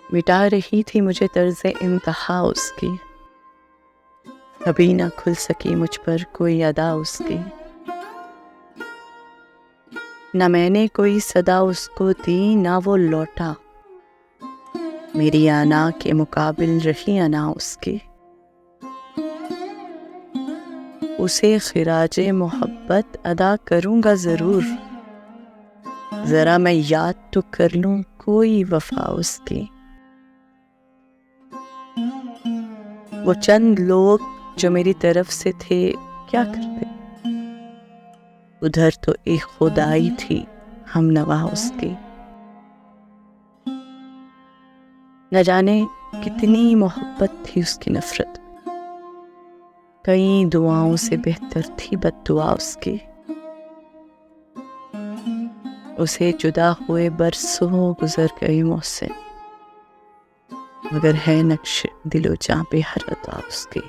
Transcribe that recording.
مٹا رہی تھی مجھے طرز انتہا اس کی، کبھی نہ کھل سکی مجھ پر کوئی ادا اس کی، نہ میں نے کوئی صدا اس کو دی نہ وہ لوٹا، میری انا کے مقابل رہی انا اس کی، اسے خراج محبت ادا کروں گا ضرور، ذرا میں یاد تو کر لوں کوئی وفا اس کی۔ وہ چند لوگ جو میری طرف سے تھے کیا کرتے، ادھر تو ایک خدائی تھی ہم نوا اس کی، نہ جانے کتنی محبت تھی اس کی نفرت، کئی دعاؤں سے بہتر تھی بد دعا اس کی، اسے جدا ہوئے برسوں گزر گئے محسن، مگر ہے نقش دل و جاں پہ ہر عطا اس کی۔